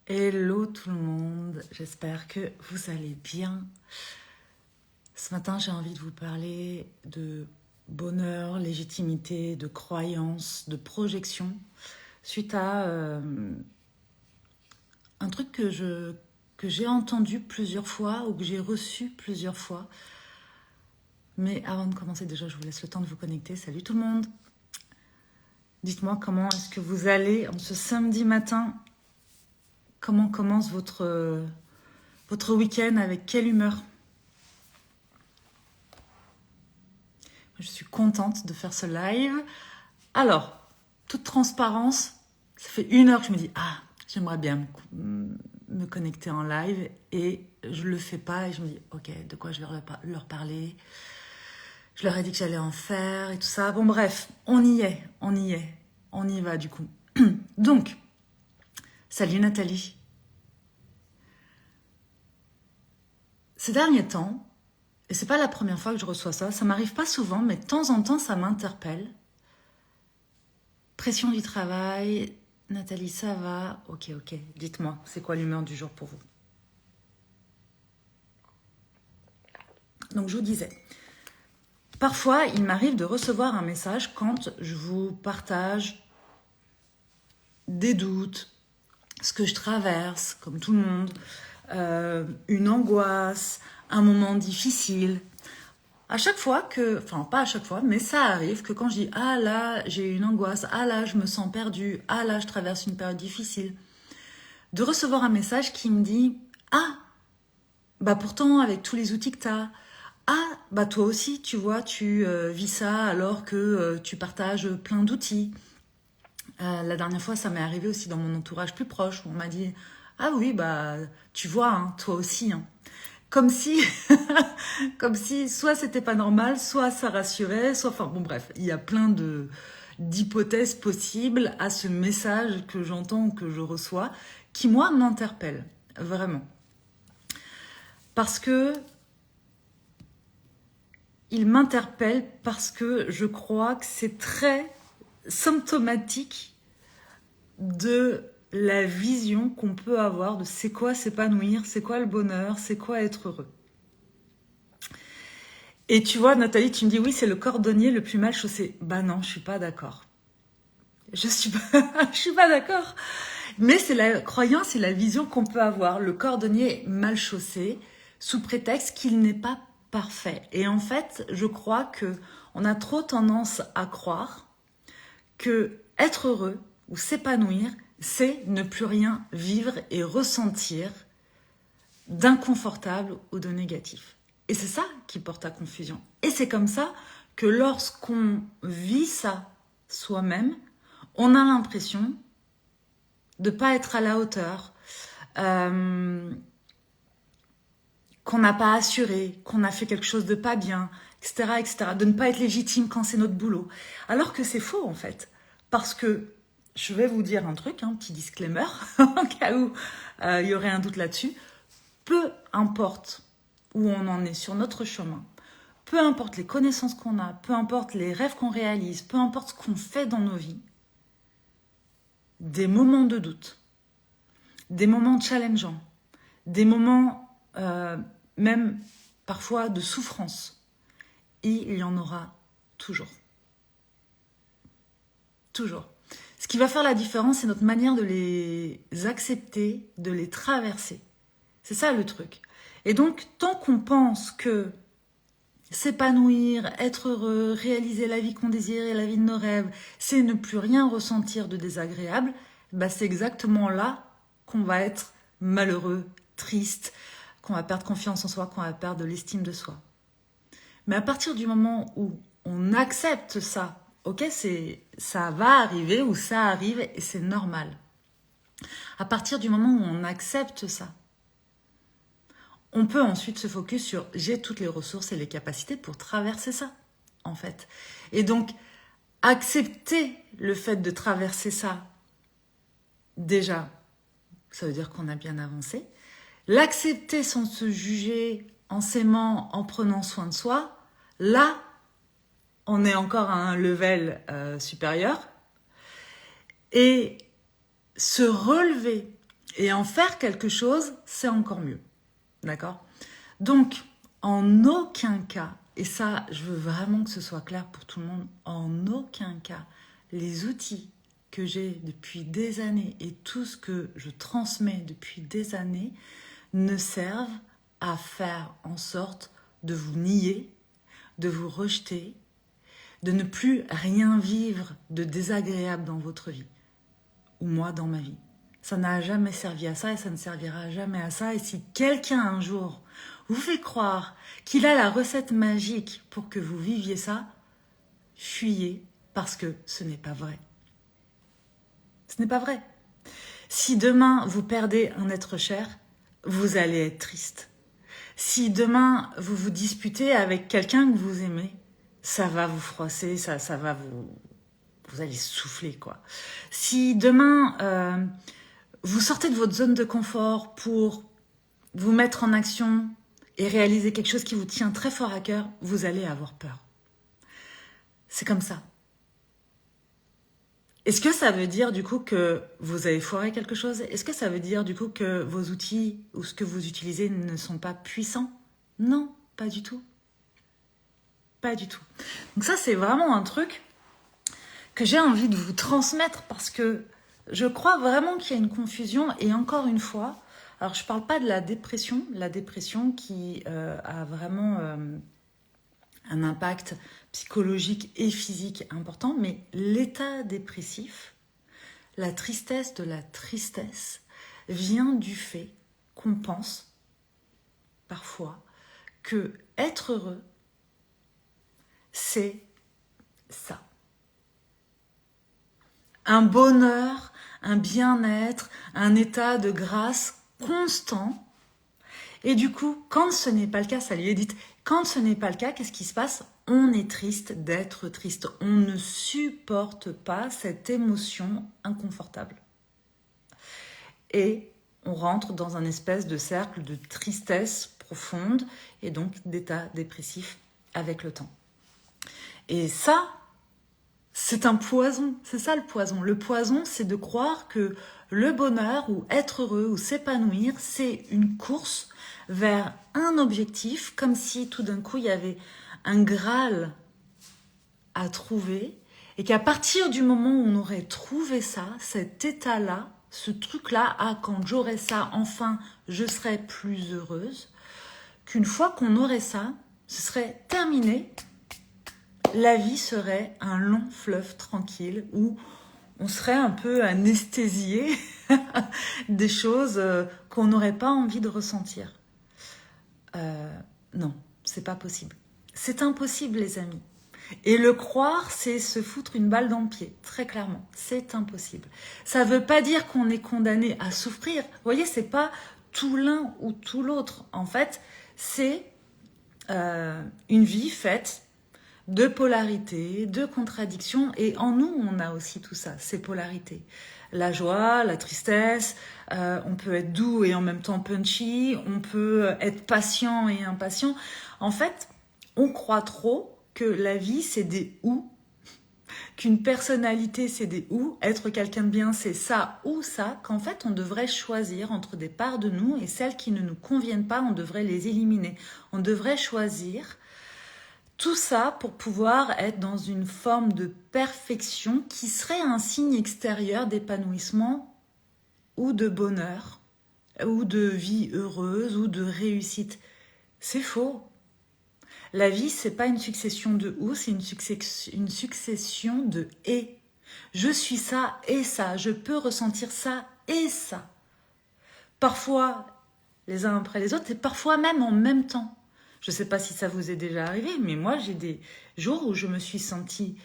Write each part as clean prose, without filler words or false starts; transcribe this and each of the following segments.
Hello tout le monde, j'espère que vous allez bien. Ce matin, j'ai envie de vous parler de bonheur, légitimité, de croyance, de projection, suite à un truc que j'ai entendu plusieurs fois ou que j'ai reçu plusieurs fois. Mais avant de commencer, déjà, je vous laisse le temps de vous connecter. Salut tout le monde. Dites-moi comment est-ce que vous allez en ce samedi matin. Comment commence votre week-end, avec quelle humeur? Je suis contente de faire ce live. Alors, toute transparence, ça fait 1 heure que je me dis, j'aimerais bien me connecter en live et je le fais pas et je me dis, ok, de quoi je vais leur parler? Je leur ai dit que j'allais en faire et tout ça. Bon bref, on y va du coup. Donc, salut Nathalie. Ces derniers temps, et c'est pas la première fois que je reçois ça m'arrive pas souvent, mais de temps en temps ça m'interpelle. Pression du travail, Nathalie, ça va? Ok. Dites-moi, c'est quoi l'humeur du jour pour vous? Donc je vous disais, parfois il m'arrive de recevoir un message quand je vous partage des doutes, ce que je traverse, comme tout le monde, une angoisse, un moment difficile. À chaque fois enfin pas à chaque fois, mais ça arrive que quand je dis « Ah là, j'ai une angoisse, ah là, je me sens perdue, ah là, je traverse une période difficile », de recevoir un message qui me dit « Ah, bah pourtant avec tous les outils que tu as, ah, bah toi aussi, tu vois, tu vis ça alors que tu partages plein d'outils. » La dernière fois, ça m'est arrivé aussi dans mon entourage plus proche, où on m'a dit « Ah oui, bah tu vois, hein, toi aussi. Hein. » Comme si, comme si soit c'était pas normal, soit ça rassurait, soit... Enfin bon bref, il y a plein d'hypothèses possibles à ce message que j'entends ou que je reçois, qui moi m'interpelle, vraiment. Parce que il m'interpelle parce que je crois que c'est très symptomatique de la vision qu'on peut avoir de c'est quoi s'épanouir, c'est quoi le bonheur, c'est quoi être heureux. Et tu vois, Nathalie, tu me dis oui, c'est le cordonnier le plus mal chaussé. Bah non, je suis pas d'accord. Je suis pas d'accord. Mais c'est la croyance et la vision qu'on peut avoir. Le cordonnier mal chaussé, sous prétexte qu'il n'est pas parfait. Et en fait, je crois que on a trop tendance à croire que être heureux ou s'épanouir, c'est ne plus rien vivre et ressentir d'inconfortable ou de négatif. Et c'est ça qui porte à confusion. Et c'est comme ça que lorsqu'on vit ça soi-même, on a l'impression de ne pas être à la hauteur, qu'on n'a pas assuré, qu'on a fait quelque chose de pas bien, etc., de ne pas être légitime quand c'est notre boulot. Alors que c'est faux, en fait. Parce que, je vais vous dire un truc, un petit disclaimer, en cas où il y aurait un doute là-dessus, peu importe où on en est sur notre chemin, peu importe les connaissances qu'on a, peu importe les rêves qu'on réalise, peu importe ce qu'on fait dans nos vies, des moments de doute, des moments challengeants, des moments même parfois de souffrance, il y en aura toujours. Toujours. Ce qui va faire la différence, c'est notre manière de les accepter, de les traverser. C'est ça le truc. Et donc, tant qu'on pense que s'épanouir, être heureux, réaliser la vie qu'on désire et la vie de nos rêves, c'est ne plus rien ressentir de désagréable, bah c'est exactement là qu'on va être malheureux, triste, qu'on va perdre confiance en soi, qu'on va perdre de l'estime de soi. Mais à partir du moment où on accepte ça, ok, ça va arriver ou ça arrive et c'est normal. À partir du moment où on accepte ça, on peut ensuite se focus sur j'ai toutes les ressources et les capacités pour traverser ça, en fait. Et donc, accepter le fait de traverser ça, déjà, ça veut dire qu'on a bien avancé. L'accepter sans se juger, en s'aimant, en prenant soin de soi, là, on est encore à un level supérieur. Et se relever Et en faire quelque chose, c'est encore mieux. D'accord? Donc, en aucun cas, et ça, je veux vraiment que ce soit clair pour tout le monde, en aucun cas, les outils que j'ai depuis des années et tout ce que je transmets depuis des années ne servent à faire en sorte de vous nier, de vous rejeter, de ne plus rien vivre de désagréable dans votre vie, ou moi dans ma vie. Ça n'a jamais servi à ça et ça ne servira jamais à ça. Et si quelqu'un un jour vous fait croire qu'il a la recette magique pour que vous viviez ça, fuyez parce que ce n'est pas vrai. Ce n'est pas vrai. Si demain vous perdez un être cher, vous allez être triste. Si demain vous vous disputez avec quelqu'un que vous aimez, ça va vous froisser, ça va vous allez souffler quoi. Si demain vous sortez de votre zone de confort pour vous mettre en action et réaliser quelque chose qui vous tient très fort à cœur, vous allez avoir peur. C'est comme ça. Est-ce que ça veut dire du coup que vous avez foiré quelque chose? Est-ce que ça veut dire du coup que vos outils ou ce que vous utilisez ne sont pas puissants? Non, pas du tout. Pas du tout. Donc ça, c'est vraiment un truc que j'ai envie de vous transmettre parce que je crois vraiment qu'il y a une confusion. Et encore une fois, alors je ne parle pas de la dépression qui a vraiment un impact psychologique et physique important, mais l'état dépressif, la tristesse de la tristesse, vient du fait qu'on pense parfois que être heureux, c'est ça. Un bonheur, un bien-être, un état de grâce constant. Et du coup, quand ce n'est pas le cas, ça lui est dit, quand ce n'est pas le cas, qu'est-ce qui se passe? On est triste d'être triste. On ne supporte pas cette émotion inconfortable. Et on rentre dans un espèce de cercle de tristesse profonde et donc d'état dépressif avec le temps. Et ça, c'est un poison. C'est ça le poison. Le poison, c'est de croire que le bonheur ou être heureux ou s'épanouir, c'est une course vers un objectif, comme si tout d'un coup il y avait un Graal à trouver et qu'à partir du moment où on aurait trouvé ça, cet état-là, ce truc-là, quand j'aurai ça, enfin, je serai plus heureuse, qu'une fois qu'on aurait ça, ce serait terminé, la vie serait un long fleuve tranquille où on serait un peu anesthésié des choses qu'on n'aurait pas envie de ressentir. Non, c'est pas possible. C'est impossible, les amis. Et le croire, c'est se foutre une balle dans le pied, très clairement. C'est impossible. Ça veut pas dire qu'on est condamné à souffrir. Vous voyez, c'est pas tout l'un ou tout l'autre. En fait, c'est une vie faite de polarité, de contradictions. Et en nous, on a aussi tout ça, ces polarités. La joie, la tristesse, on peut être doux et en même temps punchy, on peut être patient et impatient. En fait, on croit trop que la vie, c'est des ou, qu'une personnalité, c'est des ou, être quelqu'un de bien, c'est ça ou ça, qu'en fait, on devrait choisir entre des parts de nous et celles qui ne nous conviennent pas, on devrait les éliminer. On devrait choisir tout ça pour pouvoir être dans une forme de perfection qui serait un signe extérieur d'épanouissement ou de bonheur, ou de vie heureuse, ou de réussite. C'est faux. La vie, c'est pas une succession de ou, c'est une succession de et. Je suis ça et ça, je peux ressentir ça et ça. Parfois les uns après les autres, et parfois même en même temps. Je ne sais pas si ça vous est déjà arrivé, mais moi, j'ai des jours où je me suis sentie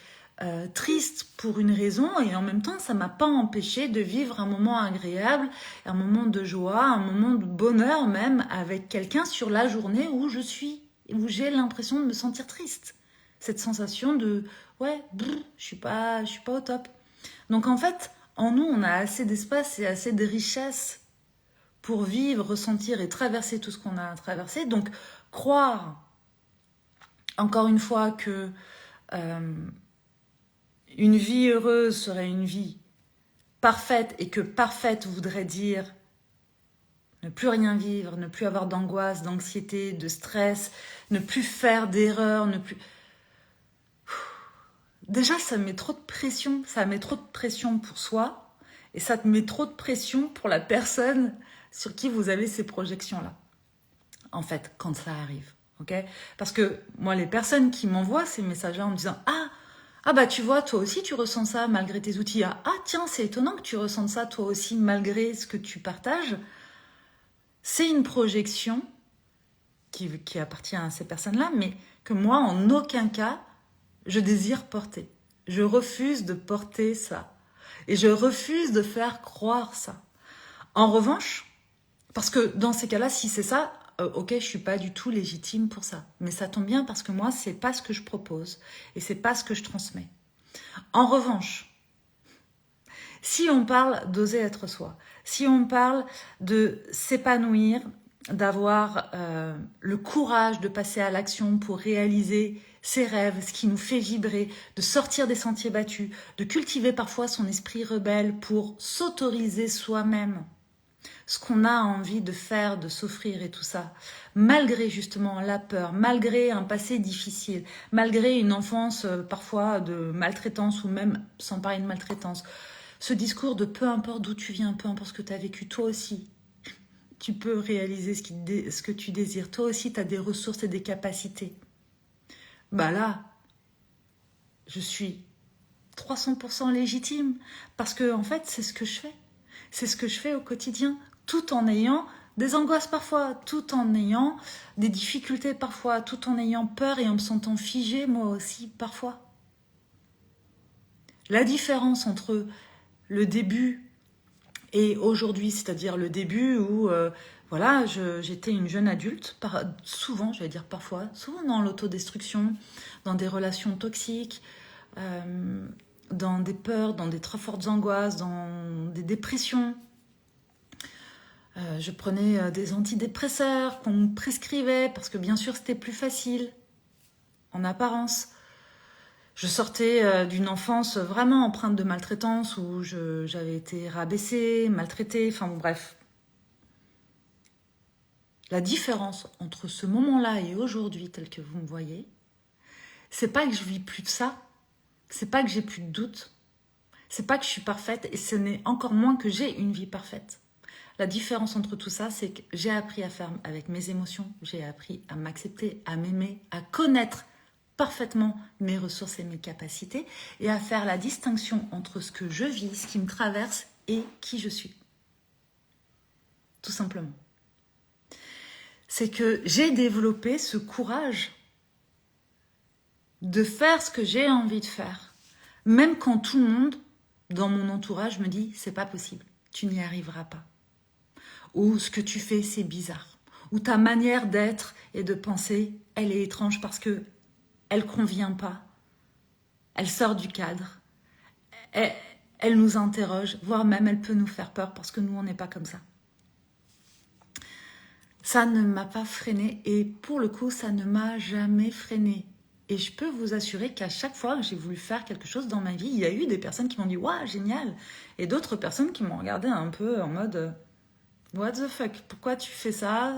triste pour une raison et en même temps, ça ne m'a pas empêché de vivre un moment agréable, un moment de joie, un moment de bonheur même avec quelqu'un sur la journée où j'ai l'impression de me sentir triste. Cette sensation de, ouais, je suis pas au top. Donc en fait, en nous, on a assez d'espace et assez de richesse pour vivre, ressentir et traverser tout ce qu'on a traversé. Donc, croire, encore une fois, que une vie heureuse serait une vie parfaite et que parfaite voudrait dire Ne plus rien vivre, ne plus avoir d'angoisse, d'anxiété, de stress, ne plus faire d'erreurs, ne plus... Déjà, ça met trop de pression. Ça met trop de pression pour soi et ça te met trop de pression pour la personne sur qui vous avez ces projections-là. En fait, quand ça arrive. Ok ? Parce que moi, les personnes qui m'envoient ces messages-là en me disant ah bah tu vois, toi aussi tu ressens ça malgré tes outils. Ah tiens, c'est étonnant que tu ressentes ça toi aussi malgré ce que tu partages. C'est une projection qui appartient à ces personnes-là, mais que moi, en aucun cas, je désire porter. Je refuse de porter ça. Et je refuse de faire croire ça. En revanche, parce que dans ces cas-là, si c'est ça, ok, je suis pas du tout légitime pour ça. Mais ça tombe bien parce que moi, c'est pas ce que je propose et c'est pas ce que je transmets. En revanche, si on parle d'oser être soi, si on parle de s'épanouir, d'avoir le courage de passer à l'action pour réaliser ses rêves, ce qui nous fait vibrer, de sortir des sentiers battus, de cultiver parfois son esprit rebelle pour s'autoriser soi-même ce qu'on a envie de faire, de s'offrir et tout ça, malgré justement la peur, malgré un passé difficile, malgré une enfance parfois de maltraitance ou même sans parler de maltraitance, ce discours de peu importe d'où tu viens, peu importe ce que tu as vécu, toi aussi, tu peux réaliser ce que tu désires. Toi aussi, tu as des ressources et des capacités. Bah là, je suis 300% légitime parce que en fait, c'est ce que je fais. C'est ce que je fais au quotidien, tout en ayant des angoisses parfois, tout en ayant des difficultés parfois, tout en ayant peur et en me sentant figée moi aussi parfois. La différence entre le début et aujourd'hui, c'est-à-dire le début où voilà, j'étais une jeune adulte, souvent, je vais dire parfois, souvent dans l'autodestruction, dans des relations toxiques, dans des peurs, dans des très fortes angoisses, dans des dépressions. Je prenais des antidépresseurs qu'on me prescrivait parce que bien sûr c'était plus facile en apparence. Je sortais d'une enfance vraiment empreinte de maltraitance où j'avais été rabaissée, maltraitée, enfin bon, bref. La différence entre ce moment-là et aujourd'hui tel que vous me voyez, c'est pas que je vis plus de ça, c'est pas que j'ai plus de doute, c'est pas que je suis parfaite et ce n'est encore moins que j'ai une vie parfaite. La différence entre tout ça, c'est que j'ai appris à faire avec mes émotions, j'ai appris à m'accepter, à m'aimer, à connaître parfaitement mes ressources et mes capacités et à faire la distinction entre ce que je vis, ce qui me traverse et qui je suis. Tout simplement. C'est que j'ai développé ce courage de faire ce que j'ai envie de faire, même quand tout le monde dans mon entourage me dit c'est pas possible, tu n'y arriveras pas. Ou ce que tu fais, c'est bizarre. Ou ta manière d'être et de penser, elle est étrange parce que elle convient pas. Elle sort du cadre. Elle nous interroge, voire même elle peut nous faire peur parce que nous, on n'est pas comme ça. Ça ne m'a pas freinée et pour le coup, ça ne m'a jamais freinée. Et je peux vous assurer qu'à chaque fois que j'ai voulu faire quelque chose dans ma vie, il y a eu des personnes qui m'ont dit « Waouh, génial !» et d'autres personnes qui m'ont regardé un peu en mode what the fuck, pourquoi tu fais ça,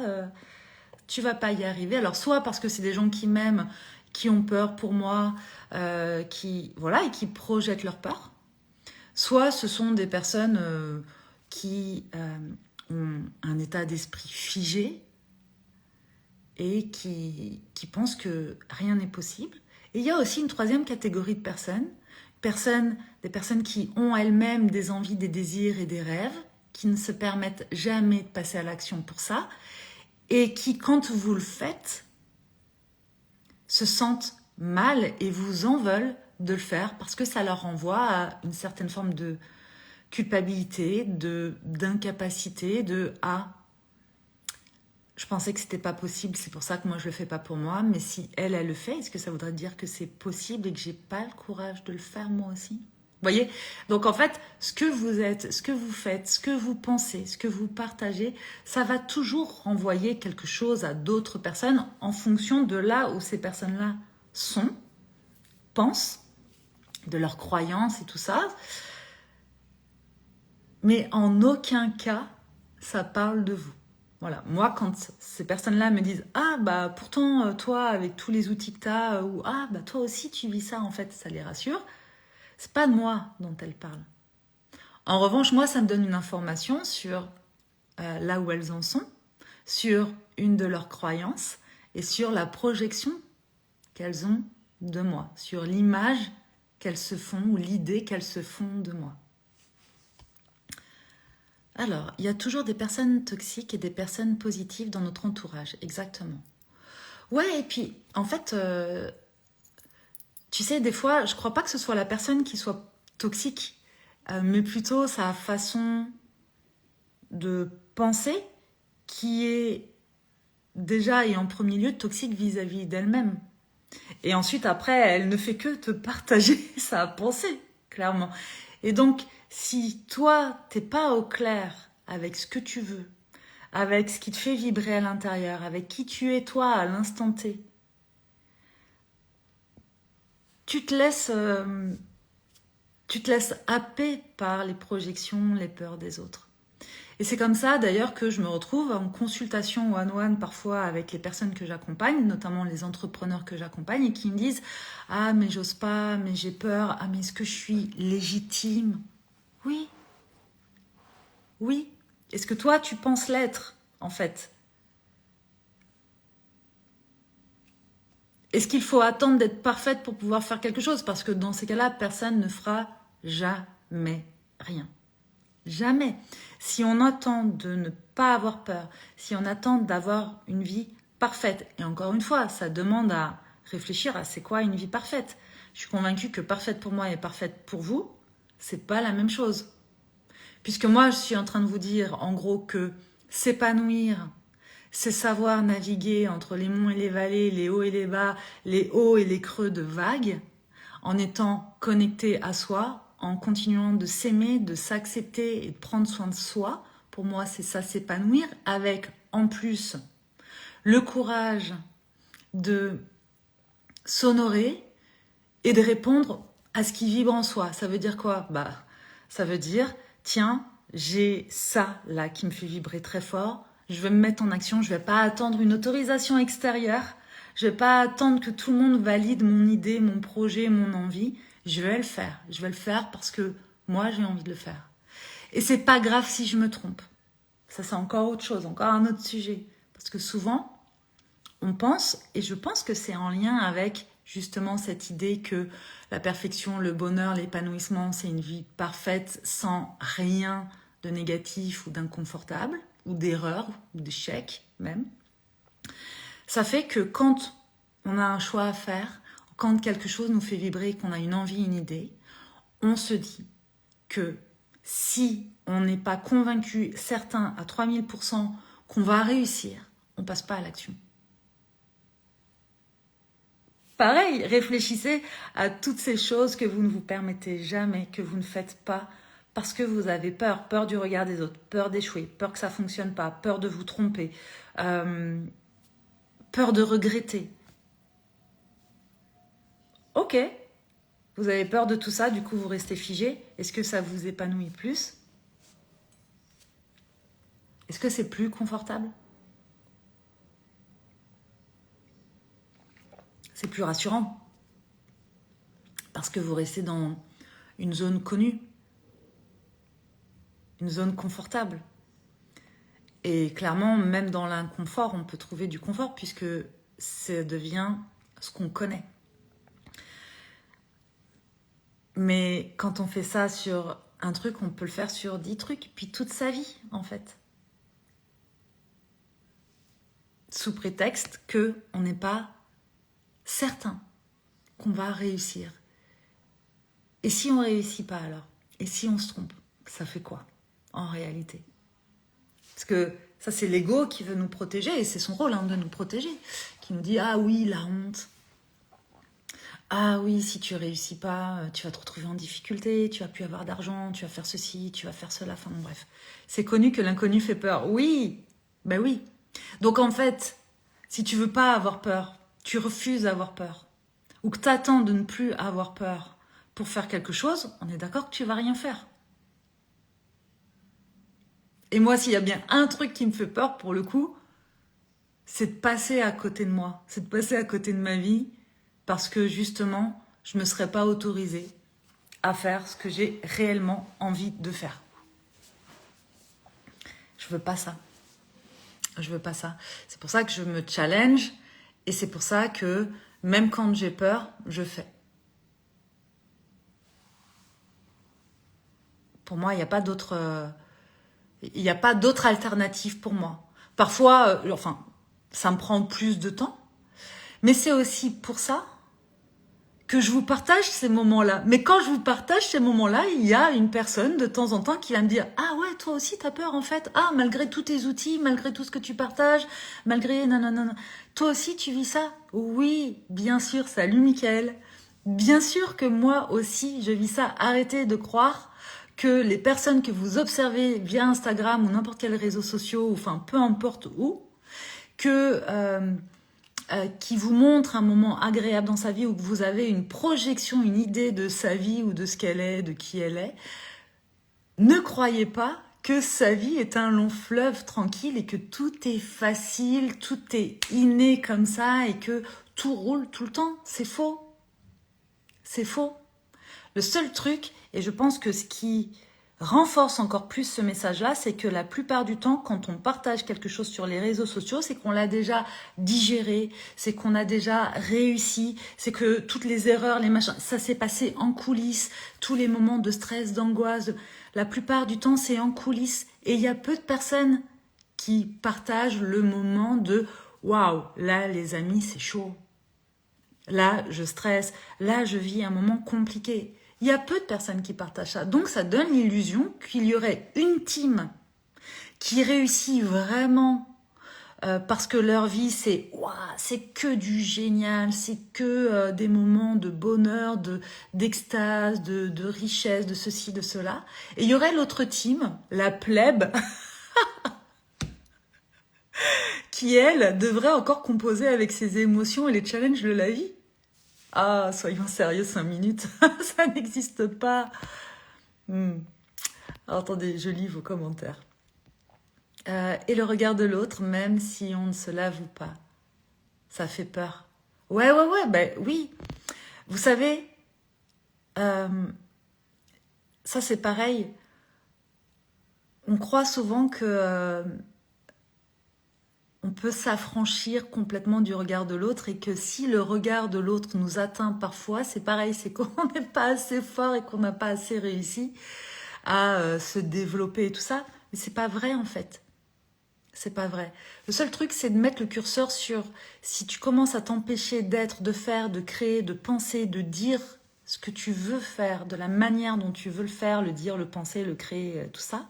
tu vas pas y arriver. Alors soit parce que c'est des gens qui m'aiment, qui ont peur pour moi, qui voilà et qui projettent leur peur. Soit ce sont des personnes qui ont un état d'esprit figé et qui pensent que rien n'est possible. Et il y a aussi une troisième catégorie de des personnes qui ont elles-mêmes des envies, des désirs et des rêves, qui ne se permettent jamais de passer à l'action pour ça, et qui, quand vous le faites, se sentent mal et vous en veulent de le faire parce que ça leur renvoie à une certaine forme de culpabilité, d'incapacité, « Ah, je pensais que c'était pas possible, c'est pour ça que moi je le fais pas pour moi, mais si elle le fait, est-ce que ça voudrait dire que c'est possible et que j'ai pas le courage de le faire moi aussi ?» Vous voyez? Donc en fait, ce que vous êtes, ce que vous faites, ce que vous pensez, ce que vous partagez, ça va toujours renvoyer quelque chose à d'autres personnes en fonction de là où ces personnes-là sont, pensent, de leurs croyances et tout ça. Mais en aucun cas, ça parle de vous. Voilà, moi, quand ces personnes-là me disent « Ah, bah pourtant, toi, avec tous les outils que tu as, ou Ah, bah toi aussi, tu vis ça, en fait, ça les rassure », c'est pas de moi dont elles parlent. En revanche, moi, ça me donne une information sur là où elles en sont, sur une de leurs croyances et sur la projection qu'elles ont de moi, sur l'image qu'elles se font ou l'idée qu'elles se font de moi. Alors, il y a toujours des personnes toxiques et des personnes positives dans notre entourage, exactement. Ouais, et puis, en fait, tu sais, des fois, je crois pas que ce soit la personne qui soit toxique, mais plutôt sa façon de penser qui est déjà et en premier lieu toxique vis-à-vis d'elle-même. Et ensuite, après, elle ne fait que te partager sa pensée, clairement. Et donc, si toi, t'es pas au clair avec ce que tu veux, avec ce qui te fait vibrer à l'intérieur, avec qui tu es toi à l'instant T, tu te laisses happer par les projections, les peurs des autres. Et c'est comme ça d'ailleurs que je me retrouve en consultation one-one parfois avec les personnes que j'accompagne, notamment les entrepreneurs que j'accompagne, et qui me disent « Ah, mais j'ose pas, mais j'ai peur, ah, mais est-ce que je suis légitime ?» Oui, oui. Est-ce que toi, tu penses l'être, en fait? Est-ce qu'il faut attendre d'être parfaite pour pouvoir faire quelque chose? Parce que dans ces cas-là, personne ne fera jamais rien. Jamais. Si on attend de ne pas avoir peur, si on attend d'avoir une vie parfaite, et encore une fois, ça demande à réfléchir à c'est quoi une vie parfaite. Je suis convaincue que parfaite pour moi et parfaite pour vous, c'est pas la même chose. Puisque moi, je suis en train de vous dire, en gros, que s'épanouir, c'est savoir naviguer entre les monts et les vallées, les hauts et les bas, les hauts et les creux de vagues, en étant connecté à soi, en continuant de s'aimer, de s'accepter et de prendre soin de soi. Pour moi, c'est ça, s'épanouir, avec en plus le courage de s'honorer et de répondre à ce qui vibre en soi. Ça veut dire quoi? Bah, ça veut dire, tiens, j'ai ça là qui me fait vibrer très fort, je vais me mettre en action, je vais pas attendre une autorisation extérieure, je vais pas attendre que tout le monde valide mon idée, mon projet, mon envie, je vais le faire. Je vais le faire parce que moi j'ai envie de le faire. Et c'est pas grave si je me trompe. Ça c'est encore autre chose, encore un autre sujet. Parce que souvent, on pense, et je pense que c'est en lien avec justement cette idée que la perfection, le bonheur, l'épanouissement, c'est une vie parfaite sans rien de négatif ou d'inconfortable, ou d'erreur, ou d'échec même. Ça fait que quand on a un choix à faire, quand quelque chose nous fait vibrer, qu'on a une envie, une idée, on se dit que si on n'est pas convaincu, certain à 3000% qu'on va réussir, on passe pas à l'action. Pareil, réfléchissez à toutes ces choses que vous ne vous permettez jamais, que vous ne faites pas parce que vous avez peur, peur du regard des autres, peur d'échouer, peur que ça fonctionne pas, peur de vous tromper, peur de regretter. Ok, vous avez peur de tout ça, du coup vous restez figé. Est-ce que ça vous épanouit plus? Est-ce que c'est plus confortable? C'est plus rassurant parce que vous restez dans une zone connue, une zone confortable. Et clairement, même dans l'inconfort, on peut trouver du confort puisque ça devient ce qu'on connaît. Mais quand on fait ça sur un truc, on peut le faire sur 10 trucs, puis toute sa vie, en fait. Sous prétexte qu'on n'est pas certain qu'on va réussir. Et si on ne réussit pas alors? Et si on se trompe? Ça fait quoi, en réalité? Parce que ça, c'est l'ego qui veut nous protéger, et c'est son rôle de nous protéger, qui nous dit « Ah oui, la honte ». Ah oui, si tu réussis pas, tu vas te retrouver en difficulté, tu vas plus avoir d'argent, tu vas faire ceci, tu vas faire cela, enfin bon, bref. C'est connu que l'inconnu fait peur. Oui, ben oui. Donc en fait, si tu veux pas avoir peur, tu refuses d'avoir peur, ou que tu attends de ne plus avoir peur pour faire quelque chose, on est d'accord que tu vas rien faire. Et moi, s'il y a bien un truc qui me fait peur, pour le coup, c'est de passer à côté de moi, c'est de passer à côté de ma vie, parce que justement, je ne me serais pas autorisée à faire ce que j'ai réellement envie de faire. Je veux pas ça. Je veux pas ça. C'est pour ça que je me challenge et c'est pour ça que même quand j'ai peur, je fais. Pour moi, il n'y a pas d'autre alternative pour moi. Parfois, enfin, ça me prend plus de temps, mais c'est aussi pour ça que je vous partage ces moments-là. Mais quand je vous partage ces moments-là, il y a une personne de temps en temps qui va me dire « Ah ouais, toi aussi t'as peur en fait. Ah, malgré tous tes outils, malgré tout ce que tu partages, malgré... Non, non, non, non. Toi aussi tu vis ça ?» Oui, bien sûr, salut Mickaël. Bien sûr que moi aussi je vis ça. Arrêtez de croire que les personnes que vous observez via Instagram ou n'importe quel réseau social, ou enfin peu importe où, que... qui vous montre un moment agréable dans sa vie ou que vous avez une projection, une idée de sa vie ou de ce qu'elle est, de qui elle est, ne croyez pas que sa vie est un long fleuve tranquille et que tout est facile, tout est inné comme ça et que tout roule tout le temps. C'est faux. C'est faux. Le seul truc, et je pense que ce qui renforce encore plus ce message-là, c'est que la plupart du temps, quand on partage quelque chose sur les réseaux sociaux, c'est qu'on l'a déjà digéré, c'est qu'on a déjà réussi, c'est que toutes les erreurs, les machins, ça s'est passé en coulisses, tous les moments de stress, d'angoisse, la plupart du temps, c'est en coulisses. Et il y a peu de personnes qui partagent le moment de « Waouh, là, les amis, c'est chaud. Là, je stresse. Là, je vis un moment compliqué. » Il y a peu de personnes qui partagent ça. Donc, ça donne l'illusion qu'il y aurait une team qui réussit vraiment parce que leur vie, c'est que du génial, c'est que des moments de bonheur, d'extase, de richesse, de ceci, de cela. Et il y aurait l'autre team, la plèbe, qui, elle, devrait encore composer avec ses émotions et les challenges de la vie. Ah, soyons sérieux 5 minutes, ça n'existe pas. Alors, attendez, je lis vos commentaires. Et le regard de l'autre, même si on ne se l'avoue pas, ça fait peur. Ouais, ben oui. Vous savez, ça c'est pareil. On croit souvent que on peut s'affranchir complètement du regard de l'autre et que si le regard de l'autre nous atteint parfois, c'est pareil, c'est qu'on n'est pas assez fort et qu'on n'a pas assez réussi à se développer et tout ça. Mais c'est pas vrai en fait. C'est pas vrai. Le seul truc, c'est de mettre le curseur sur si tu commences à t'empêcher d'être, de faire, de créer, de penser, de dire ce que tu veux faire, de la manière dont tu veux le faire, le dire, le penser, le créer, tout ça,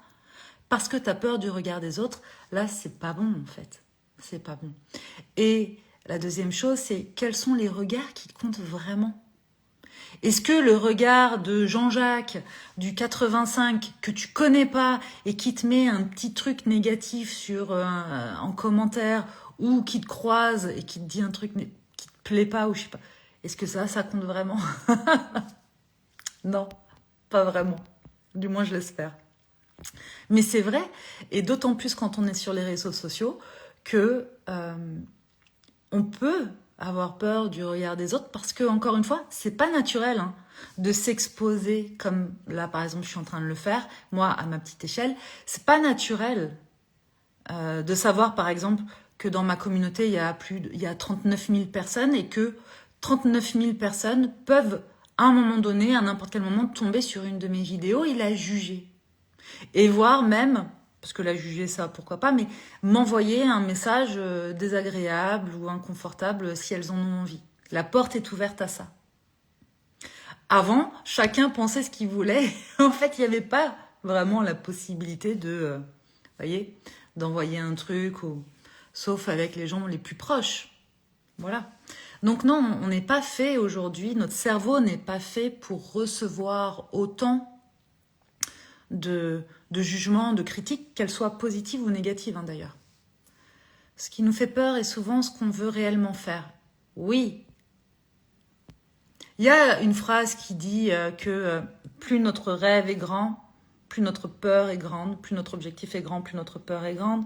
parce que tu as peur du regard des autres, là, c'est pas bon en fait. C'est pas bon. Et la deuxième chose, c'est quels sont les regards qui comptent vraiment ? Est-ce que le regard de Jean-Jacques du 85 que tu connais pas et qui te met un petit truc négatif sur en commentaire ou qui te croise et qui te dit un truc qui te plaît pas ou je sais pas, est-ce que ça compte vraiment? Non, pas vraiment. Du moins je l'espère. Mais c'est vrai, et d'autant plus quand on est sur les réseaux sociaux, que on peut avoir peur du regard des autres parce que, encore une fois, c'est pas naturel de s'exposer comme là, par exemple, je suis en train de le faire, moi, à ma petite échelle. C'est pas naturel de savoir, par exemple, que dans ma communauté, il y a 39 000 personnes et que 39 000 personnes peuvent, à un moment donné, à n'importe quel moment, tomber sur une de mes vidéos et la juger. Et voir même, parce que la juger ça pourquoi pas, mais m'envoyer un message désagréable ou inconfortable si elles en ont envie. La porte est ouverte à ça. Avant, chacun pensait ce qu'il voulait. En fait, il n'y avait pas vraiment la possibilité de, voyez, d'envoyer un truc, sauf avec les gens les plus proches. Voilà. Donc non, on n'est pas fait aujourd'hui, notre cerveau n'est pas fait pour recevoir autant de jugements, de critiques, qu'elles soient positives ou négatives d'ailleurs. Ce qui nous fait peur est souvent ce qu'on veut réellement faire. Oui. Il y a une phrase qui dit que plus notre rêve est grand, plus notre peur est grande, plus notre objectif est grand, plus notre peur est grande.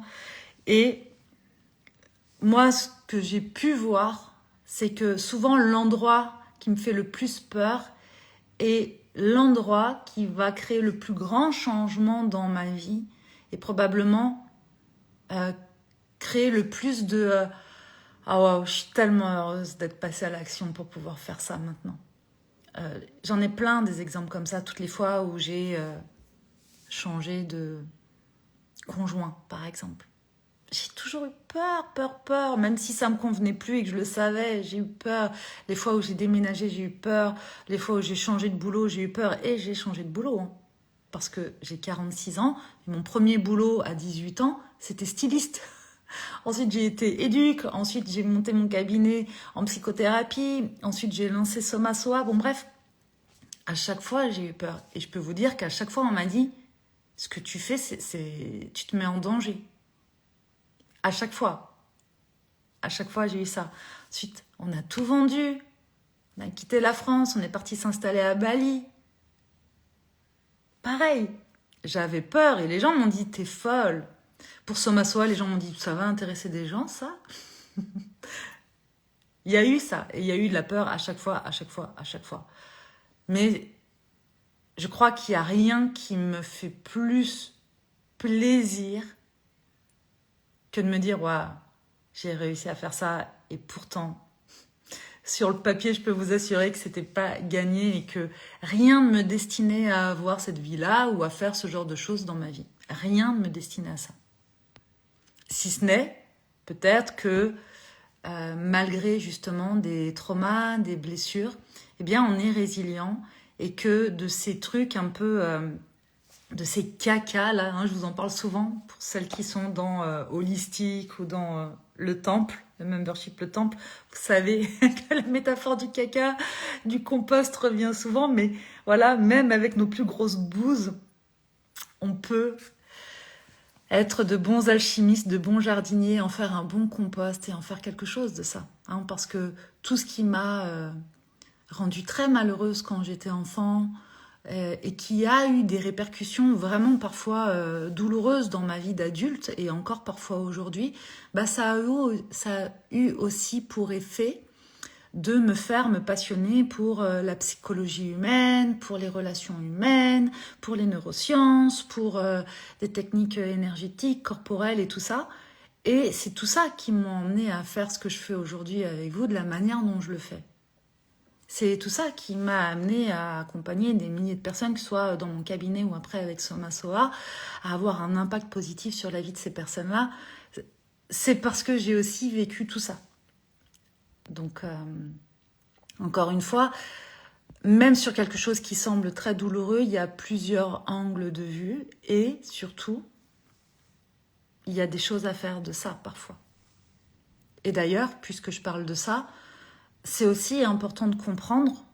Et moi, ce que j'ai pu voir, c'est que souvent l'endroit qui me fait le plus peur est l'endroit qui va créer le plus grand changement dans ma vie et probablement créer le plus de ah waouh, je suis tellement heureuse d'être passée à l'action pour pouvoir faire ça maintenant. J'en ai plein des exemples comme ça, toutes les fois où j'ai changé de conjoint, par exemple. J'ai toujours eu peur, même si ça me convenait plus et que je le savais, j'ai eu peur. Les fois où j'ai déménagé, j'ai eu peur. Les fois où j'ai changé de boulot, j'ai eu peur. Et j'ai changé de boulot, hein, parce que j'ai 46 ans. Et mon premier boulot à 18 ans, c'était styliste. Ensuite, j'ai été éduque. Ensuite, j'ai monté mon cabinet en psychothérapie. Ensuite, j'ai lancé Soma Soa. Bon, bref, à chaque fois, j'ai eu peur. Et je peux vous dire qu'à chaque fois, on m'a dit, ce que tu fais, tu te mets en danger. À chaque fois, j'ai eu ça. Ensuite, on a tout vendu. On a quitté la France, on est parti s'installer à Bali. Pareil, j'avais peur et les gens m'ont dit, t'es folle. Pour Soma Soa, les gens m'ont dit, ça va intéresser des gens, ça? Il y a eu ça, et il y a eu de la peur à chaque fois. Mais je crois qu'il n'y a rien qui me fait plus plaisir que de me dire, waouh, j'ai réussi à faire ça, et pourtant, sur le papier, je peux vous assurer que c'était pas gagné et que rien ne me destinait à avoir cette vie-là ou à faire ce genre de choses dans ma vie. Rien ne me destinait à ça. Si ce n'est, peut-être que malgré justement des traumas, des blessures, eh bien on est résilient et que de ces trucs un peu, de ces cacas là, hein, je vous en parle souvent pour celles qui sont dans holistique ou dans le temple, le membership, le temple, vous savez que la métaphore du caca, du compost revient souvent, mais voilà, même avec nos plus grosses bouses, on peut être de bons alchimistes, de bons jardiniers, en faire un bon compost et en faire quelque chose de ça. Hein, parce que tout ce qui m'a rendue très malheureuse quand j'étais enfant et qui a eu des répercussions vraiment parfois douloureuses dans ma vie d'adulte et encore parfois aujourd'hui, bah ça a eu aussi pour effet de me faire me passionner pour la psychologie humaine, pour les relations humaines, pour les neurosciences, pour des techniques énergétiques, corporelles et tout ça. Et c'est tout ça qui m'a emmené à faire ce que je fais aujourd'hui avec vous, de la manière dont je le fais. C'est tout ça qui m'a amené à accompagner des milliers de personnes, que ce soit dans mon cabinet ou après avec Soma Soa, à avoir un impact positif sur la vie de ces personnes-là. C'est parce que j'ai aussi vécu tout ça. Donc, encore une fois, même sur quelque chose qui semble très douloureux, il y a plusieurs angles de vue et surtout, il y a des choses à faire de ça parfois. Et d'ailleurs, puisque je parle de ça, c'est aussi important de comprendre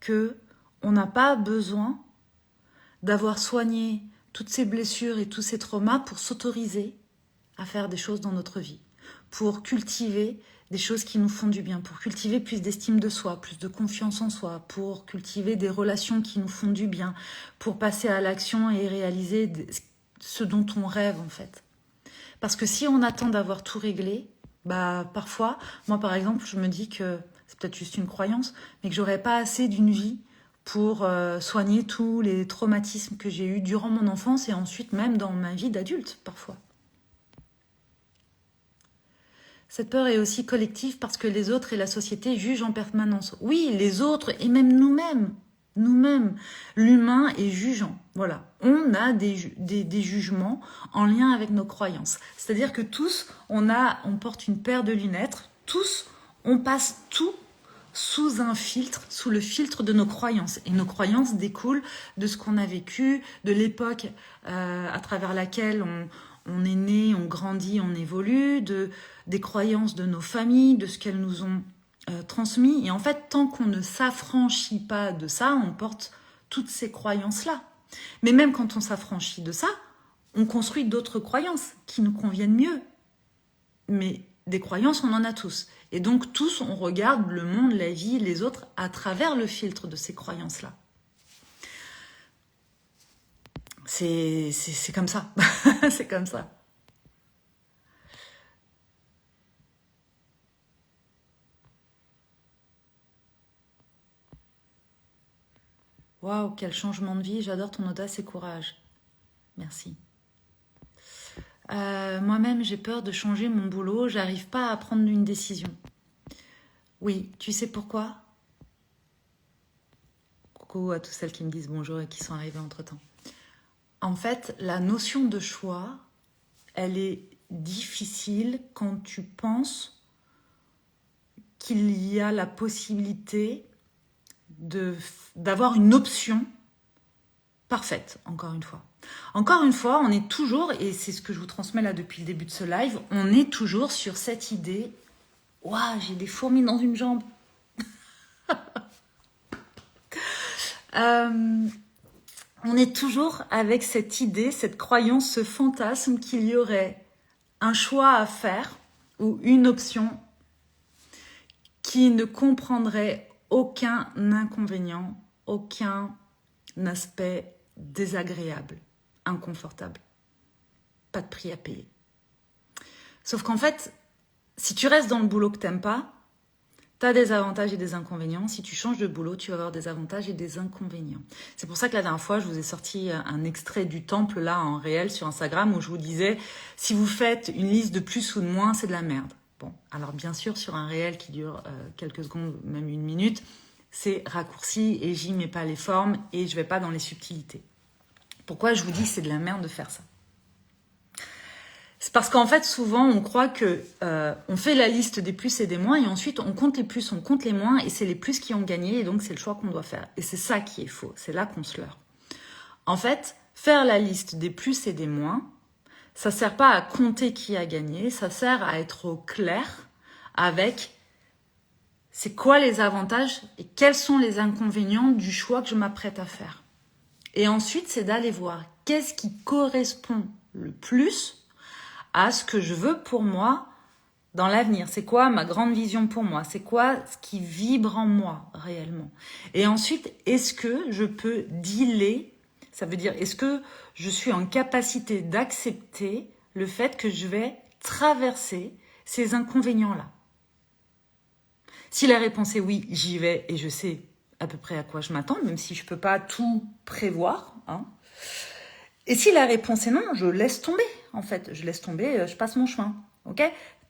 que on n'a pas besoin d'avoir soigné toutes ces blessures et tous ces traumas pour s'autoriser à faire des choses dans notre vie, pour cultiver des choses qui nous font du bien, pour cultiver plus d'estime de soi, plus de confiance en soi, pour cultiver des relations qui nous font du bien, pour passer à l'action et réaliser ce dont on rêve en fait. Parce que si on attend d'avoir tout réglé, bah parfois, moi par exemple, je me dis que c'est peut-être juste une croyance, mais que j'aurais pas assez d'une vie pour soigner tous les traumatismes que j'ai eus durant mon enfance et ensuite même dans ma vie d'adulte parfois. Cette peur est aussi collective parce que les autres et la société jugent en permanence. Oui, les autres et même nous-mêmes. L'humain est jugeant. Voilà, on a des jugements en lien avec nos croyances. C'est-à-dire que tous, on porte une paire de lunettes. Tous, on passe tout sous un filtre, sous le filtre de nos croyances. Et nos croyances découlent de ce qu'on a vécu, de l'époque à travers laquelle on est né, on grandit, on évolue, des croyances de nos familles, de ce qu'elles nous ont transmis. Et en fait, tant qu'on ne s'affranchit pas de ça, on porte toutes ces croyances-là. Mais même quand on s'affranchit de ça, on construit d'autres croyances qui nous conviennent mieux. Mais des croyances, on en a tous. Et donc tous, on regarde le monde, la vie, les autres à travers le filtre de ces croyances-là. C'est comme ça. C'est comme ça. Waouh, quel changement de vie. J'adore ton audace et courage. Merci. Moi-même, j'ai peur de changer mon boulot. J'arrive pas à prendre une décision. Oui, tu sais pourquoi? Coucou à toutes celles qui me disent bonjour et qui sont arrivées entre-temps. En fait, la notion de choix, elle est difficile quand tu penses qu'il y a la possibilité d'avoir une option parfaite, encore une fois. Encore une fois, on est toujours, et c'est ce que je vous transmets là depuis le début de ce live, on est toujours sur cette idée « Waouh, j'ai des fourmis dans une jambe !» On est toujours avec cette idée, cette croyance, ce fantasme qu'il y aurait un choix à faire ou une option qui ne comprendrait aucun inconvénient, aucun aspect désagréable, inconfortable. Pas de prix à payer. Sauf qu'en fait, si tu restes dans le boulot que t'aimes pas, tu as des avantages et des inconvénients. Si tu changes de boulot, tu vas avoir des avantages et des inconvénients. C'est pour ça que la dernière fois, je vous ai sorti un extrait du temple là en réel sur Instagram où je vous disais, si vous faites une liste de plus ou de moins, c'est de la merde. Bon, alors bien sûr, sur un réel qui dure quelques secondes, même une minute, c'est raccourci et j'y mets pas les formes et je vais pas dans les subtilités. Pourquoi je vous dis que c'est de la merde de faire ça? C'est parce qu'en fait, souvent, on croit que on fait la liste des plus et des moins et ensuite, on compte les plus, on compte les moins et c'est les plus qui ont gagné et donc c'est le choix qu'on doit faire. Et c'est ça qui est faux, c'est là qu'on se leurre. En fait, faire la liste des plus et des moins, ça sert pas à compter qui a gagné, ça sert à être au clair avec c'est quoi les avantages et quels sont les inconvénients du choix que je m'apprête à faire. Et ensuite, c'est d'aller voir qu'est-ce qui correspond le plus à ce que je veux pour moi dans l'avenir. C'est quoi ma grande vision pour moi? C'est quoi ce qui vibre en moi réellement? Et ensuite, est-ce que je peux dealer? Ça veut dire, est-ce que je suis en capacité d'accepter le fait que je vais traverser ces inconvénients-là? Si la réponse est oui, j'y vais et je sais à peu près à quoi je m'attends, même si je ne peux pas tout prévoir. Hein. Et si la réponse est non, je laisse tomber, en fait. Je laisse tomber, je passe mon chemin. Ok?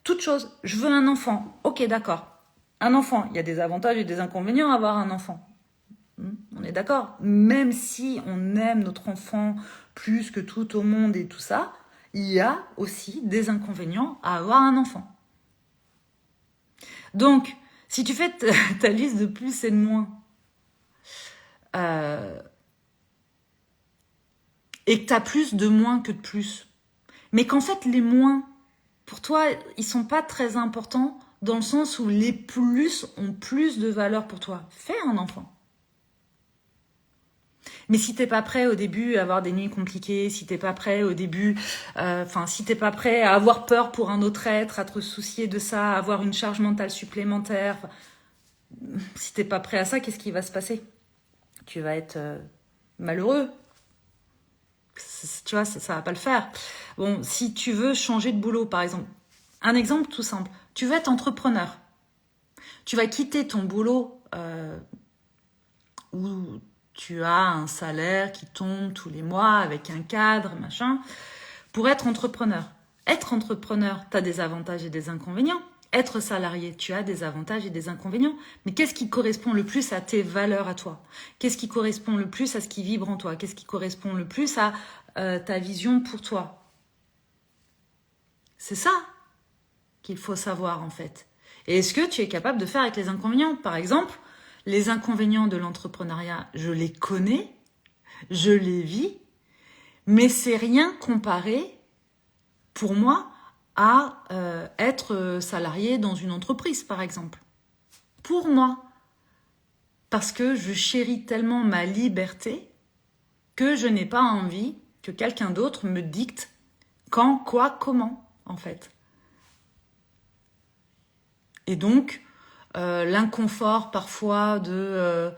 Toute chose, je veux un enfant. Ok, d'accord. Un enfant, il y a des avantages et des inconvénients à avoir un enfant. On est d'accord? Même si on aime notre enfant plus que tout au monde et tout ça, il y a aussi des inconvénients à avoir un enfant. Donc, si tu fais ta liste de plus et de moins, et que tu as plus de moins que de plus, mais qu'en fait, les moins, pour toi, ils sont pas très importants dans le sens où les plus ont plus de valeur pour toi. Fais un enfant. Mais si t'es pas prêt au début à avoir des nuits compliquées, si t'es pas prêt au début, si t'es pas prêt à avoir peur pour un autre être, à te soucier de ça, à avoir une charge mentale supplémentaire, si t'es pas prêt à ça, qu'est-ce qui va se passer? Tu vas être malheureux. Tu vois, ça va pas le faire. Bon, si tu veux changer de boulot, par exemple, un exemple tout simple, tu veux être entrepreneur. Tu vas quitter ton boulot où tu as un salaire qui tombe tous les mois avec un cadre, machin, pour être entrepreneur. Être entrepreneur, tu as des avantages et des inconvénients. Être salarié, tu as des avantages et des inconvénients. Mais qu'est-ce qui correspond le plus à tes valeurs à toi? Qu'est-ce qui correspond le plus à ce qui vibre en toi? Qu'est-ce qui correspond le plus à ta vision pour toi? C'est ça qu'il faut savoir en fait. Et est-ce que tu es capable de faire avec les inconvénients? Par exemple, les inconvénients de l'entrepreneuriat, je les connais, je les vis, mais c'est rien comparé, pour moi, à être salarié dans une entreprise, par exemple. Pour moi. Parce que je chéris tellement ma liberté que je n'ai pas envie que quelqu'un d'autre me dicte quand, quoi, comment, en fait. Et donc, l'inconfort parfois de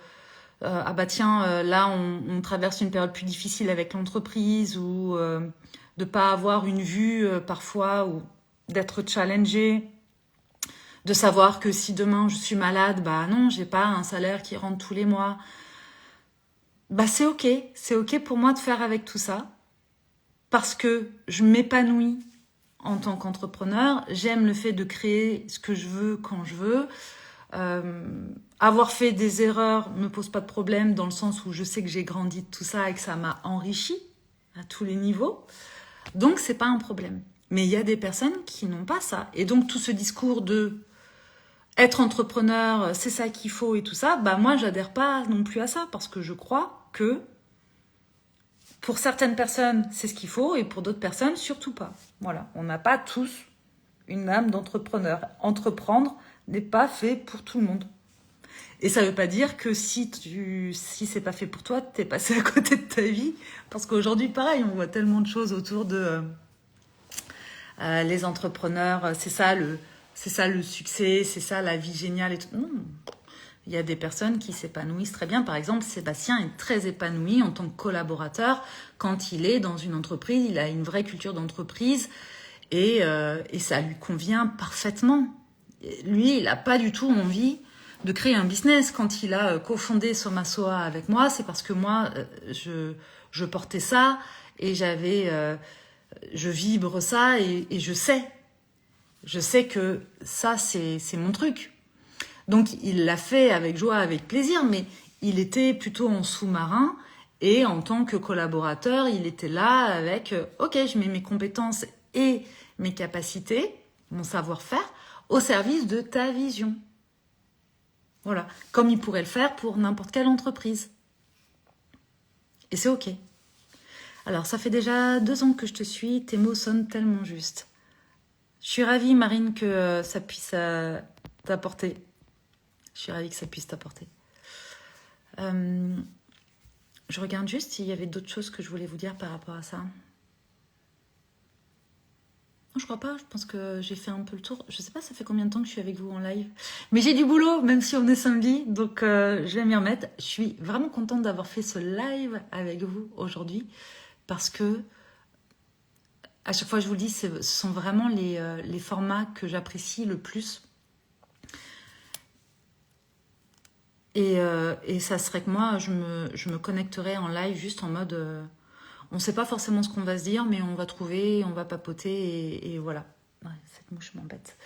ah bah tiens, là on traverse une période plus difficile avec l'entreprise, ou de pas avoir une vue parfois, ou d'être challengé, de savoir que si demain je suis malade, bah non, j'ai pas un salaire qui rentre tous les mois. Bah c'est ok pour moi de faire avec tout ça, parce que je m'épanouis en tant qu'entrepreneur, j'aime le fait de créer ce que je veux quand je veux. Avoir fait des erreurs me pose pas de problème, dans le sens où je sais que j'ai grandi de tout ça et que ça m'a enrichi à tous les niveaux. Donc c'est pas un problème. Mais il y a des personnes qui n'ont pas ça. Et donc tout ce discours de être entrepreneur, c'est ça qu'il faut et tout ça, bah moi j'adhère pas non plus à ça, parce que je crois que pour certaines personnes c'est ce qu'il faut et pour d'autres personnes surtout pas. Voilà, on n'a pas tous une âme d'entrepreneur. Entreprendre n'est pas fait pour tout le monde. Et ça veut pas dire que si c'est pas fait pour toi, t'es passé à côté de ta vie. Parce qu'aujourd'hui, pareil, on voit tellement de choses autour de les entrepreneurs. C'est ça le succès, c'est ça la vie géniale et tout. Non. Il y a des personnes qui s'épanouissent très bien. Par exemple, Sébastien est très épanoui en tant que collaborateur. Quand il est dans une entreprise, il a une vraie culture d'entreprise et ça lui convient parfaitement. Lui, il n'a pas du tout envie de créer un business. Quand il a cofondé Somasoa avec moi, c'est parce que moi, je portais ça et je vibre ça et je sais que ça, c'est mon truc. Donc, il l'a fait avec joie, avec plaisir, mais il était plutôt en sous-marin et en tant que collaborateur, il était là avec ok, je mets mes compétences et mes capacités, mon savoir-faire, au service de ta vision. Voilà, comme il pourrait le faire pour n'importe quelle entreprise. Et c'est ok. Alors, ça fait déjà 2 ans que je te suis, tes mots sonnent tellement justes. Je suis ravie, Marine, que ça puisse t'apporter. Je suis ravie que ça puisse t'apporter. Je regarde juste s'il y avait d'autres choses que je voulais vous dire par rapport à ça. Non, je crois pas. Je pense que j'ai fait un peu le tour. Je sais pas, ça fait combien de temps que je suis avec vous en live. Mais j'ai du boulot, même si on est samedi. Donc, je vais m'y remettre. Je suis vraiment contente d'avoir fait ce live avec vous aujourd'hui. Parce que, à chaque fois, je vous le dis, ce sont vraiment les formats que j'apprécie le plus. Et ça serait que moi, je me connecterais en live juste en mode... on ne sait pas forcément ce qu'on va se dire, mais on va trouver, on va papoter, et voilà. Ouais, cette mouche m'embête.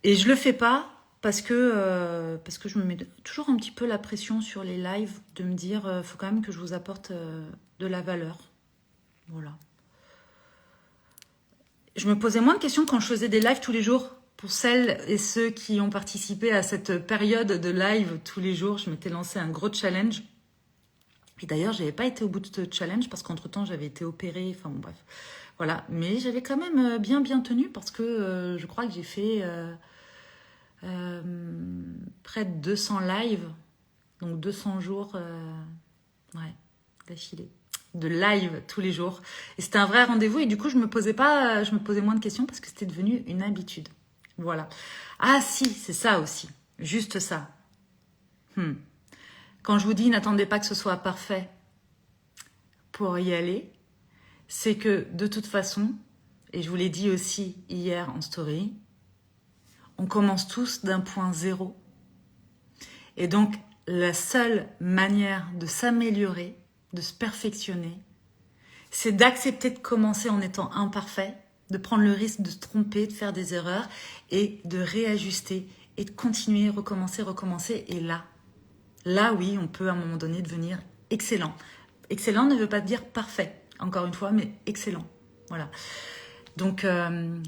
Et je le fais pas parce que je me mets toujours un petit peu la pression sur les lives de me dire, faut quand même que je vous apporte de la valeur. Voilà. Je me posais moins de questions quand je faisais des lives tous les jours. Pour celles et ceux qui ont participé à cette période de live tous les jours, je m'étais lancé un gros challenge. Et d'ailleurs, je n'avais pas été au bout de ce challenge parce qu'entre-temps, j'avais été opérée. Enfin bon, bref. Voilà. Mais j'avais quand même bien tenu parce que je crois que j'ai fait près de 200 lives. Donc 200 jours d'affilée. De live tous les jours. Et c'était un vrai rendez-vous. Et du coup, je me posais moins de questions parce que c'était devenu une habitude. Voilà. Ah si, c'est ça aussi. Juste ça. Quand je vous dis, n'attendez pas que ce soit parfait pour y aller, c'est que de toute façon, et je vous l'ai dit aussi hier en story, on commence tous d'un point zéro. Et donc, la seule manière de s'améliorer, de se perfectionner, c'est d'accepter de commencer en étant imparfait, de prendre le risque de se tromper, de faire des erreurs et de réajuster et de continuer, recommencer. Et là, oui, on peut à un moment donné devenir excellent. Excellent ne veut pas dire parfait, encore une fois, mais excellent. Voilà. Donc,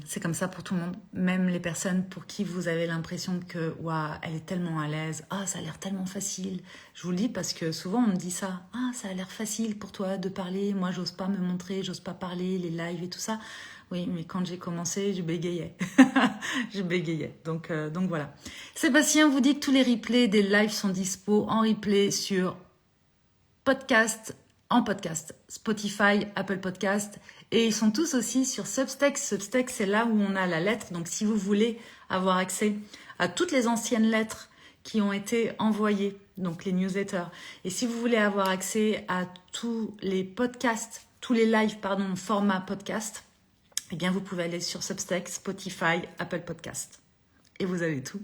c'est comme ça pour tout le monde. Même les personnes pour qui vous avez l'impression que waouh, elle est tellement à l'aise. Ah, ça a l'air tellement facile. Je vous le dis parce que souvent, on me dit ça. Ah, ça a l'air facile pour toi de parler. Moi, j'ose pas me montrer, j'ose pas parler, les lives et tout ça. Oui, mais quand j'ai commencé, je bégayais. Je bégayais. Donc voilà. Sébastien vous dit que tous les replays des lives sont dispo en replay sur en podcast, Spotify, Apple Podcast, et ils sont tous aussi sur Substack. Substack, c'est là où on a la lettre. Donc, si vous voulez avoir accès à toutes les anciennes lettres qui ont été envoyés, donc les newsletters. Et si vous voulez avoir accès à tous les podcasts, tous les lives, pardon, format podcast, eh bien vous pouvez aller sur Substack, Spotify, Apple Podcast. Et vous avez tout.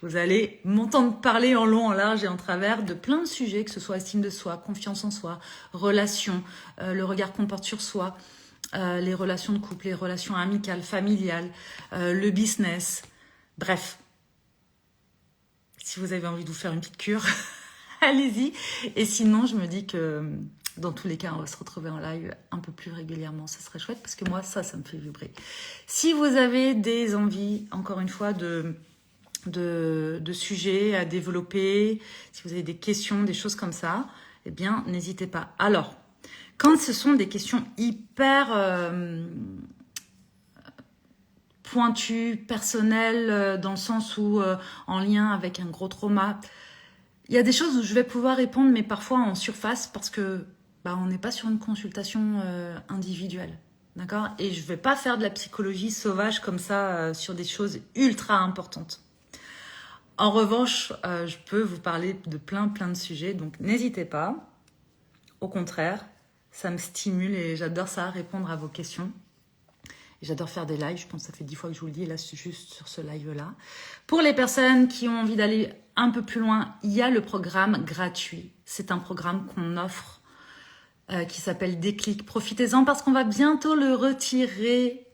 Vous allez m'entendre parler en long, en large et en travers de plein de sujets, que ce soit estime de soi, confiance en soi, relations, le regard qu'on porte sur soi, les relations de couple, les relations amicales, familiales, le business, bref. Si vous avez envie de vous faire une petite cure, allez-y. Et sinon, je me dis que dans tous les cas, on va se retrouver en live un peu plus régulièrement. Ça serait chouette parce que moi, ça me fait vibrer. Si vous avez des envies, encore une fois, de sujets à développer, si vous avez des questions, des choses comme ça, eh bien, n'hésitez pas. Alors, quand ce sont des questions hyper pointues, personnelles, dans le sens où en lien avec un gros trauma, il y a des choses où je vais pouvoir répondre, mais parfois en surface, parce que on n'est pas sur une consultation individuelle. D'accord ? Et je ne vais pas faire de la psychologie sauvage comme ça sur des choses ultra importantes. En revanche, je peux vous parler de plein de sujets, donc n'hésitez pas. Au contraire, ça me stimule et j'adore ça, répondre à vos questions. Et j'adore faire des lives, je pense que ça fait 10 fois que je vous le dis, et là c'est juste sur ce live-là. Pour les personnes qui ont envie d'aller un peu plus loin, il y a le programme gratuit. C'est un programme qu'on offre qui s'appelle Déclic. Profitez-en parce qu'on va bientôt le retirer.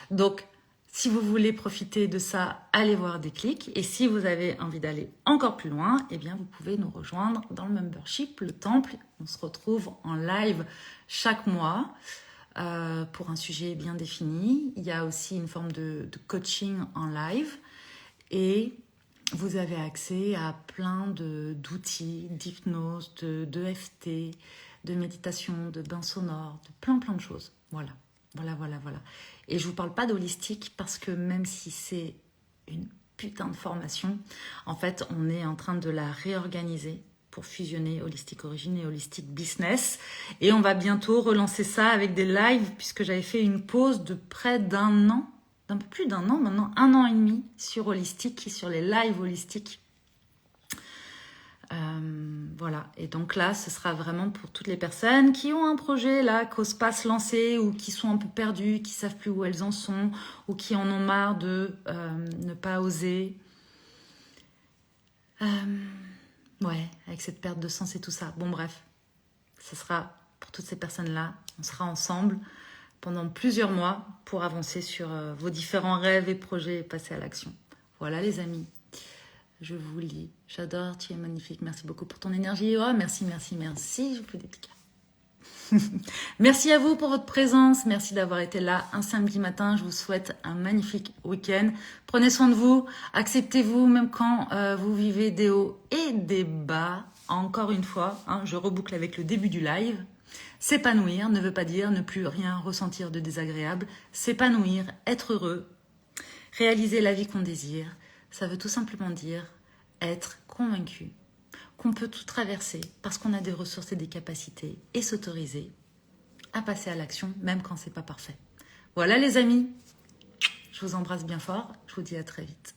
Donc, si vous voulez profiter de ça, allez voir Déclic. Et si vous avez envie d'aller encore plus loin, eh bien, vous pouvez nous rejoindre dans le membership, le temple. On se retrouve en live chaque mois pour un sujet bien défini. Il y a aussi une forme de coaching en live. Et vous avez accès à plein d'outils, d'hypnose, d'EFT, de méditation, de bains sonores, de plein de choses. Voilà. Et je ne vous parle pas d'holistique parce que même si c'est une putain de formation, en fait, on est en train de la réorganiser pour fusionner Holistic Origin et Holistic Business. Et on va bientôt relancer ça avec des lives puisque j'avais fait une pause de près d'un an, d'un peu plus d'un an maintenant, 1 an et demi sur Holistic, sur les lives holistiques. Voilà, et donc là, ce sera vraiment pour toutes les personnes qui ont un projet là, qui n'osent pas se lancer ou qui sont un peu perdues, qui ne savent plus où elles en sont ou qui en ont marre de ne pas oser. Ouais, avec cette perte de sens et tout ça. Bon, bref, ce sera pour toutes ces personnes-là. On sera ensemble pendant plusieurs mois pour avancer sur vos différents rêves et projets et passer à l'action. Voilà les amis, je vous lis. J'adore, tu es magnifique. Merci beaucoup pour ton énergie. Oh, merci. Je vous fais des pics. Merci à vous pour votre présence. Merci d'avoir été là un samedi matin. Je vous souhaite un magnifique week-end. Prenez soin de vous. Acceptez-vous même quand vous vivez des hauts et des bas. Encore une fois, je reboucle avec le début du live. S'épanouir ne veut pas dire ne plus rien ressentir de désagréable. S'épanouir, être heureux, réaliser la vie qu'on désire, ça veut tout simplement dire être convaincu qu'on peut tout traverser parce qu'on a des ressources et des capacités et s'autoriser à passer à l'action même quand c'est pas parfait. Voilà les amis, je vous embrasse bien fort, je vous dis à très vite.